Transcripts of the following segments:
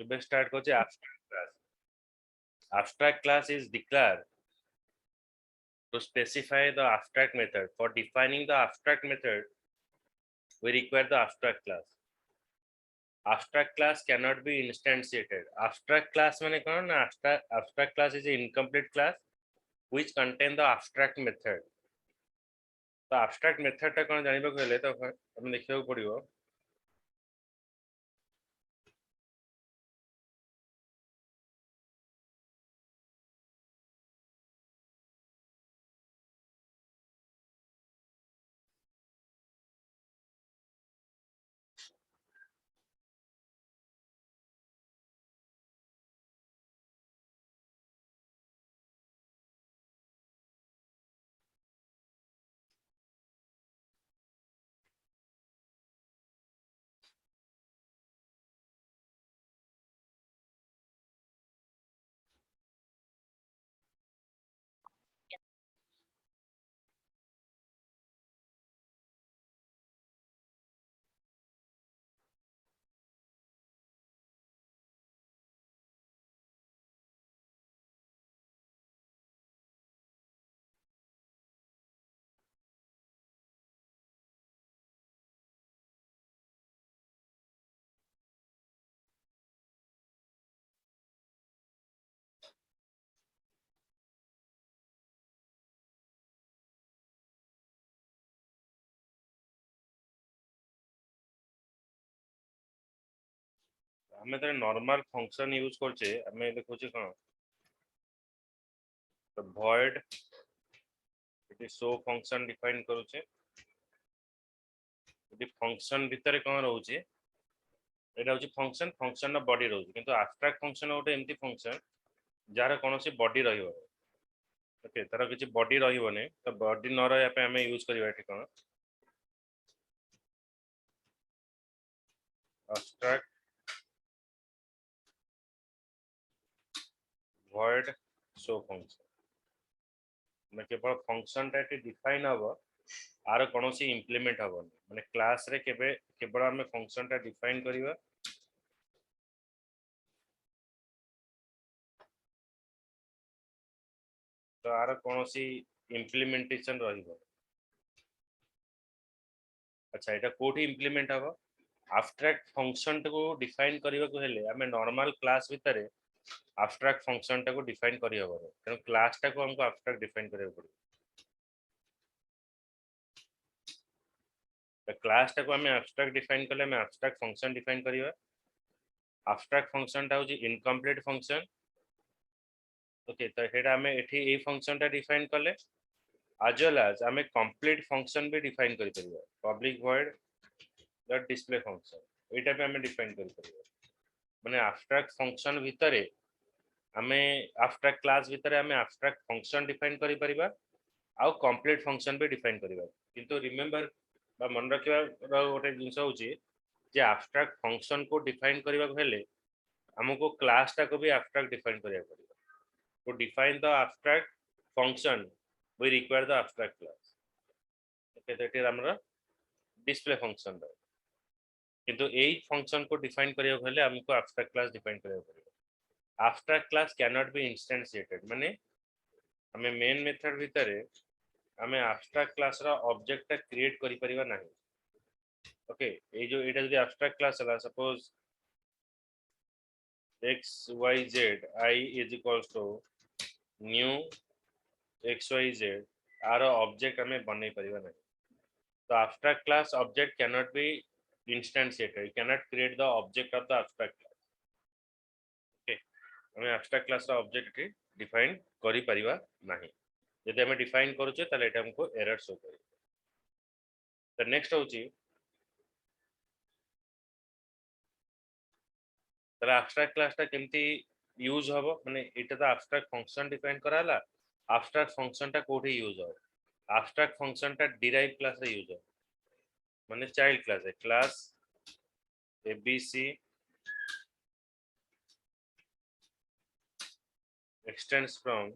ଏବେ start କରୁଛେ abstract class. Abstract class is declared to specify the abstract method. For defining the abstract method, we require the abstract class. Abstract class cannot be instantiated. Abstract class माने कौन ना abstract class is an incomplete class which contain the abstract method. तो abstract method टा कौन जानिबा कहले तो हम देखिବାକୁ पड़िबो. हमें तो नॉर्मल फंक्शन यूज करछे हमें देखोचे कोन तो void इति शो फंक्शन डिफाइन करूचे इति फंक्शन भीतर कोन रहउचे एटा होची फंक्शन फंक्शन न बॉडी रहउचे किंतु एब्स्ट्रैक्ट फंक्शन ओटे एम्ति फंक्शन जार कोनोसी बॉडी रहिबो ओके तार किछि बॉडी रहिबो ने तो बॉडी न रहया पे हमें यूज करिवा एठी कोन एब्स्ट्रैक्ट void show function मैं केवल फंक्शन टा डिफाइन हबो आर कोनोसी इंप्लीमेंट हबो माने क्लास रे केवल हमें फंक्शन टा डिफाइन करिवा तो आर कोनोसी इंप्लीमेंटेशन रहिबो. अच्छा एटा कोठी इंप्लीमेंट हबो एब्स्ट्रैक्ट फंक्शन को डिफाइन करिवा को हेले हमें नॉर्मल क्लास भीतर एब्स्ट्रैक्ट फंक्शन टा को डिफाइन करि हबो तेनो क्लास टा को हमको एब्स्ट्रैक्ट डिफाइन करिवा पड़ो तो क्लास टा को हमें एब्स्ट्रैक्ट डिफाइन करले हमें एब्स्ट्रैक्ट फंक्शन डिफाइन करिवा एब्स्ट्रैक्ट फंक्शन टा होची इनकम्प्लीट फंक्शन ओके तो हेडा हमें एठी ए फंक्शन टा डिफाइन करले as well as हमें कंप्लीट फंक्शन भी डिफाइन करि परिबा public void dot display function एटा पे हमें डिफाइन करि परिबा माने एब्स्ट्रैक्ट फंक्शन भीतर हमें एब्स्ट्रैक्ट क्लास भीतर हमें एब्स्ट्रैक्ट फंक्शन डिफाइन करि परिबा आउ कंप्लीट फंक्शन भी डिफाइन करिबा किंतु रिमेंबर बा मन रखिबा गोटे जिंस होची जे एब्स्ट्रैक्ट फंक्शन को डिफाइन करिबा हेले हमको क्लास टा को भी एब्स्ट्रैक्ट डिफाइन करिया पड़िबा to define the abstract function we require the abstract class okay that is हमरा display function दा किंतु एई फंक्शन को डिफाइन करिया हेले हमको abstract class डिफाइन करिया पड़िबा abstract class cannot be instantiated माने हमें मेन मेथड भीतर हमें abstract class रा ऑब्जेक्ट टा क्रिएट करि परिबा नाही ओके ए जो एटा जदी abstract class हला suppose x y z I is equals to new xyz आर ऑब्जेक्ट हमें बनै परिबा नै तो abstract class object cannot be instantiated you cannot create the object of the abstract class okay हमें abstract class रा object के define करि परिबा नाही यदि हमें डिफाइन करूचे तले एटा हमको एरर शो करी तो नेक्स्ट होची तले abstract class ता केमती यूज हबो माने एटा तो abstract function डिफाइन कराला abstract function टा कोठी यूज हो abstract function टा डिराइव क्लास रे यूज हो माने चाइल्ड क्लास है class abc extends from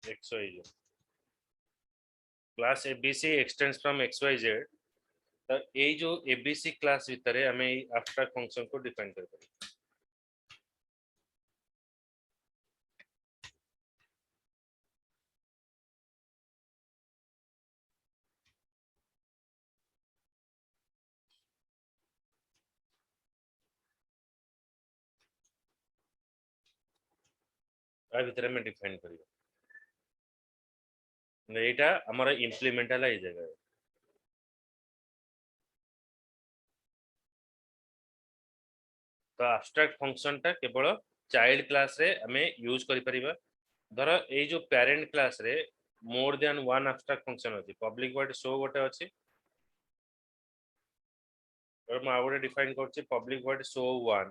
xyz class abc extends from xyz तो ये जो एबीसी क्लास भितर आम एब्स्ट्रैक्ट फंक्शन को डिफाइन कर पारिबा। आ भितर आम डिफाइन करिबा एटा हमर इंप्लीमेंट हला ए जगह। तो एब्स्ट्रैक्ट फंक्शन टा केवल चाइल्ड क्लास रे हमें यूज करि परिबा। धर ए जो पेरेंट क्लास रे more than one abstract function अछि, पब्लिक वर्ड शो गोटे अछि, और मैं आउटे डिफाइन करछि पब्लिक वर्ड शो वन।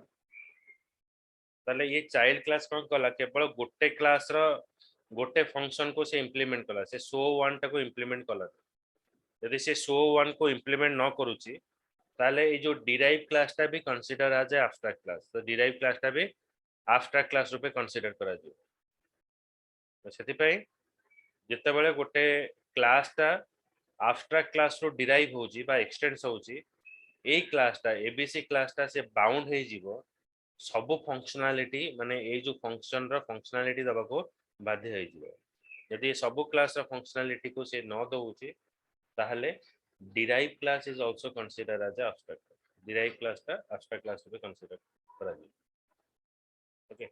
ताले ये चाइल्ड क्लास कोन कला केवल गोटे क्लास रो गोटे फंक्शन को से इंप्लीमेंट कला, से शो वन टा को इंप्लीमेंट कला। यदि से शो वन को इंप्लीमेंट न करूछि ताले ये जो डिराइव क्लास टा भी consider as a abstract class, तो डिराइव क्लास टा भी एब्स्ट्रैक्ट क्लास रूपे कंसीडर करा जो। तो सेति पई जेतेबेले गोटे क्लास टा एब्स्ट्रैक्ट क्लास रो डिराइव होउची बा एक्सटेंड्स होउची, ए क्लास टा एबीसी क्लास टा से बाउंड हे जीवो सब फंक्शनैलिटी माने ए जो फंक्शन रो फंक्शनैलिटी दबा को बाध्य हे जीवो। यदि सब क्लास रो फंक्शनैलिटी को से न दोउची ताहले derive class is also consider as abstract. Derive class टा एब्स्ट्रैक्ट क्लास रूपे कंसीडर करा जी। ओके,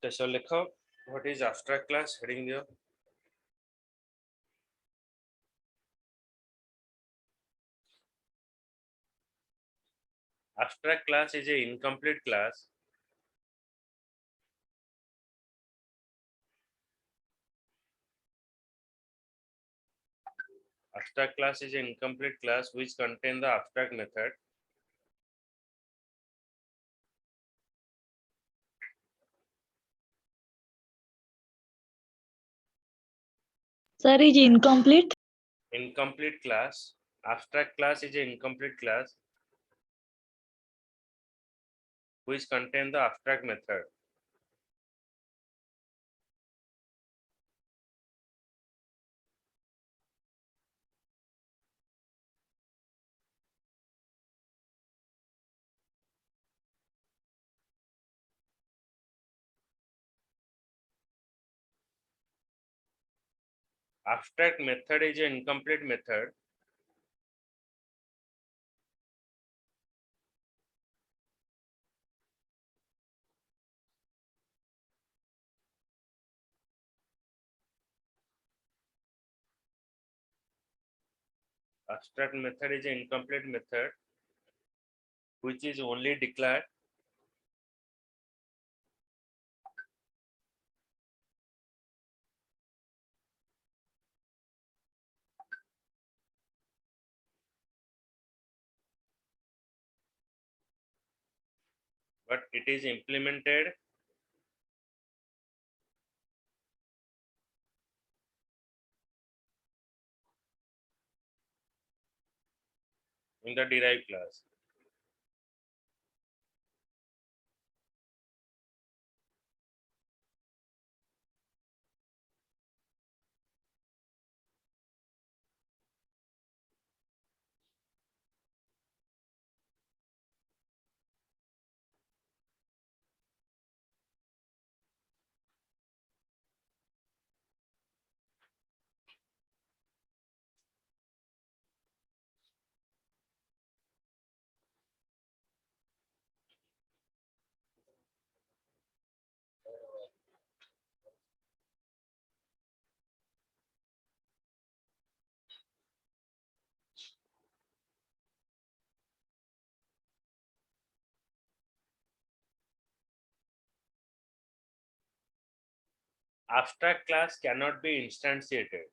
तो सर लिखो what is abstract class, heading दियो। Abstract class is a incomplete class abstract class is an incomplete class which contain the abstract method Sir, is incomplete. incomplete class. Abstract class is an incomplete class which contain the abstract method. Abstract method is an incomplete method abstract method is an incomplete method which is only declared but it is implemented in the derived class. Abstract class cannot be instantiated.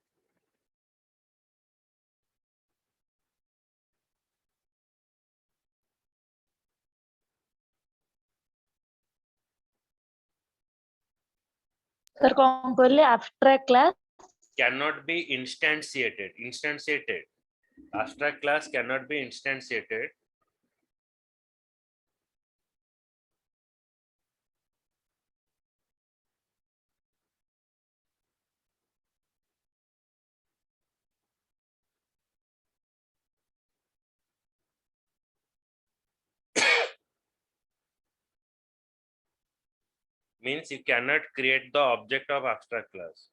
Sir, कौन कहले abstract class cannot be instantiated. Abstract class cannot be instantiated. Means you cannot create the object of abstract class.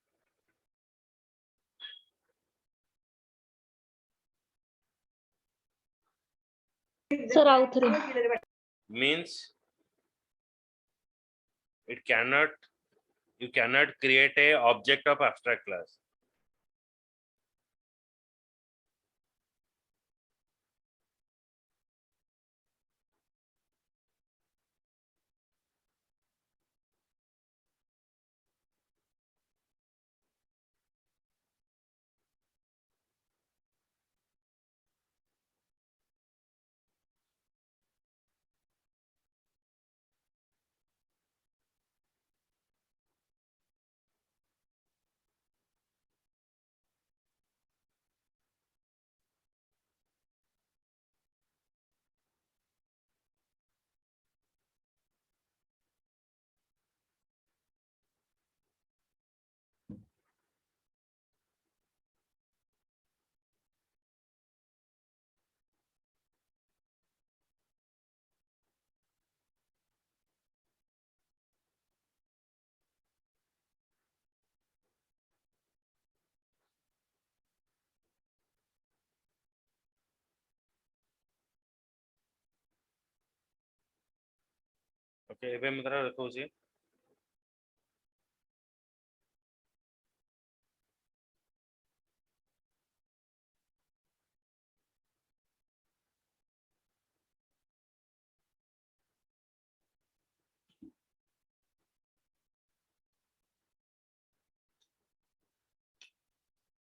Sir, author. Means you cannot create a object of abstract class. Okay, ଏବେ ମୁଁ ତାର ଦେଖଉଛି।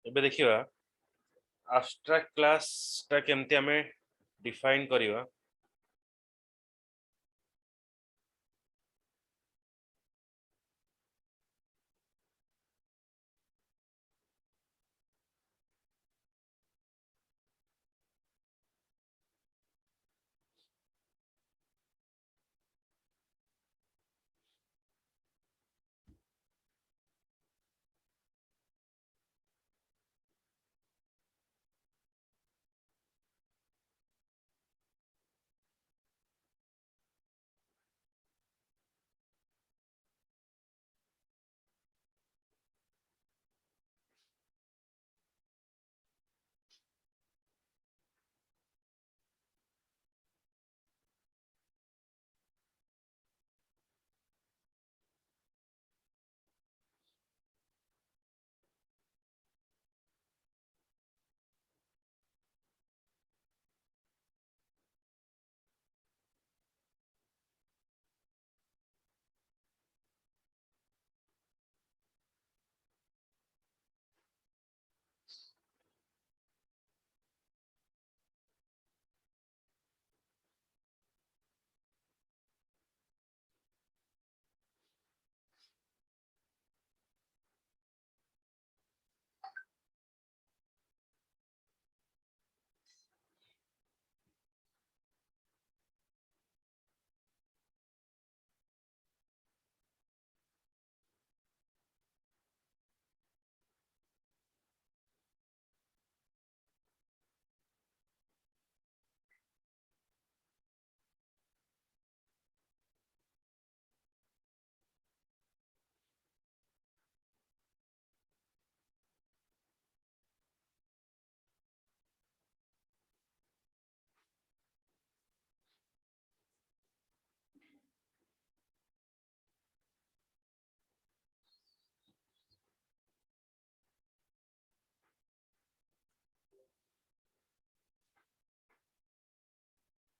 ଏବେ ଦେଖିବା abstract class ଟା କେମିତି ଆମେ define କରିବା।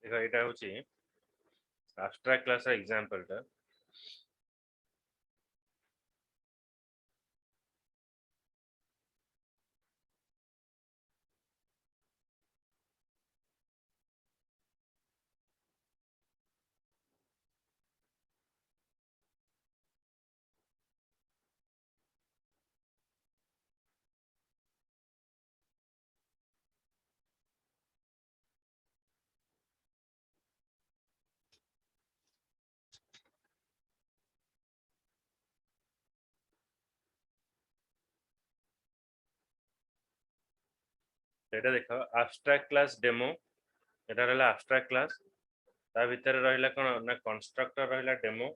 देखो एटा होची abstract class ର example ଟା। एटा देखो abstract class demo एटा रहला abstract class ता भीतर रहला कोन ना constructor रहला demo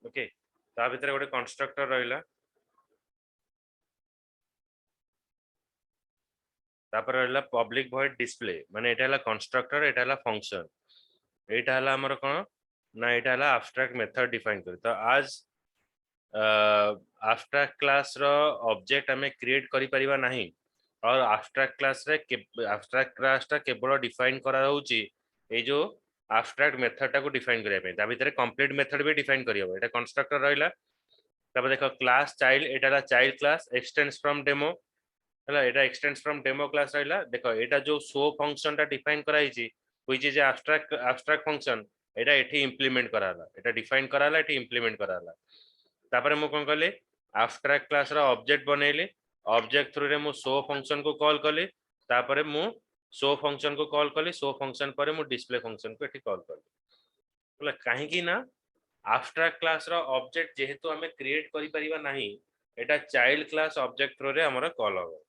ओके ता भीतर गोटे constructor रहला तापर रहला public void display माने एटा हला constructor एटा हला function एटा हला हमर कोन ना एटा हला abstract method define कर तो आज abstract class रो object हमें create करि परिबा नाही और abstract class रे abstract class टा केवल define करा होउची ए जो abstract method टा को define करिया पे ता भीतर complete method भी define करियो एटा constructor रहला तब देखो class child एटा हला child class extends from demo हला एटा extends from demo class रहला देखो एटा जो show function टा define कराइची which is a abstract function एटा एठी implement कराला एटा define कराला एठी implement कराला तापर मु कोन करले abstract class रा object बनेले object थ्रू रे मु show function को कॉल करले तापर मु show function को कॉल करले show function पर मु display function को एठी कॉल करले बोला काहे की ना abstract class रा object जेहेतु हमें क्रिएट करि परिबा नाही एटा child class object थ्रू रे हमरा कॉल हो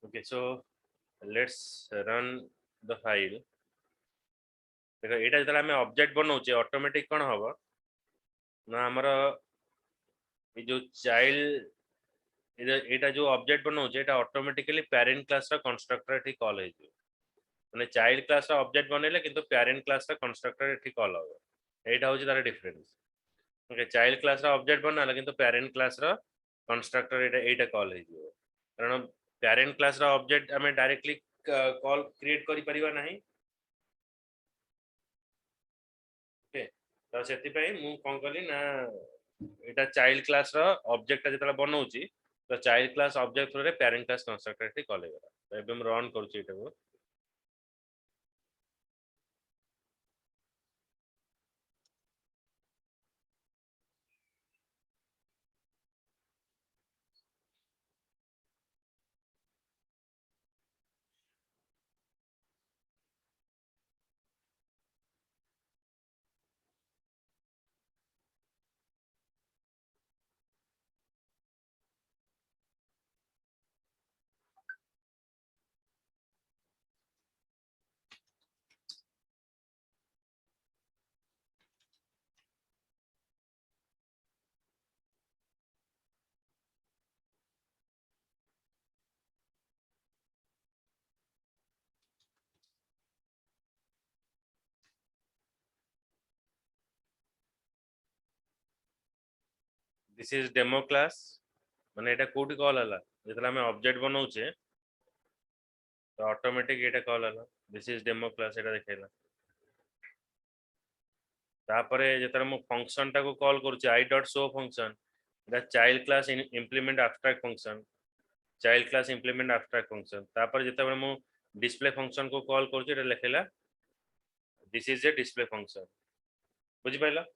okay so let's run the file देखो एटा जतला हमें ऑब्जेक्ट बनौचे ऑटोमेटिक कोन हबो ना हमरा ए जो चाइल्ड एटा जो ऑब्जेक्ट बनौचे एटा ऑटोमेटिकली पेरेंट क्लास रा कंस्ट्रक्टर एठी कॉल हे माने चाइल्ड क्लास रा ऑब्जेक्ट बनेले किंतु पेरेंट क्लास रा कंस्ट्रक्टर एठी कॉल हो एटा होची तार डिफरेंस ओके चाइल्ड क्लास रा ऑब्जेक्ट बनाला किंतु पेरेंट क्लास रा कंस्ट्रक्टर एटा कॉल हे कारण पेरेंट क्लास रा ऑब्जेक्ट हमें डायरेक्टली कॉल क्रिएट करि परिबा नाही ओके तो सेति पई मु कोन कली ना एटा चाइल्ड क्लास रा ऑब्जेक्ट जतला बनौची तो चाइल्ड क्लास ऑब्जेक्ट थ्रू रे पेरेंट क्लास कंस्ट्रक्टर एठी कॉल हे तो एबे हम रन करूची एटा को दिस इज डेमो क्लास माने एटा कोठी कॉल हला जतला हमें ऑब्जेक्ट बनौचे तो ऑटोमेटिक एटा कॉल हला दिस इज डेमो क्लास एटा देखेला तापरे जतरा मु फंक्शन टा को कॉल करूची आई डॉट शो फंक्शन एटा child class implement abstract function child class implement abstract function तापर जतबे मु डिस्प्ले फंक्शन को कॉल करूची एटा लेखेला this is a display function बुझि पाइला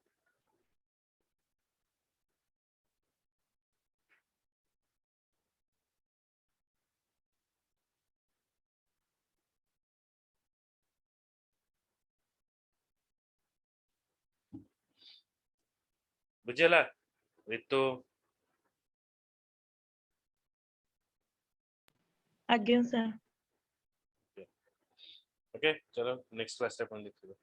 बुझिला रितु आज्ञा सर ओके चलो नेक्स्ट क्लास रे अपन देखिबो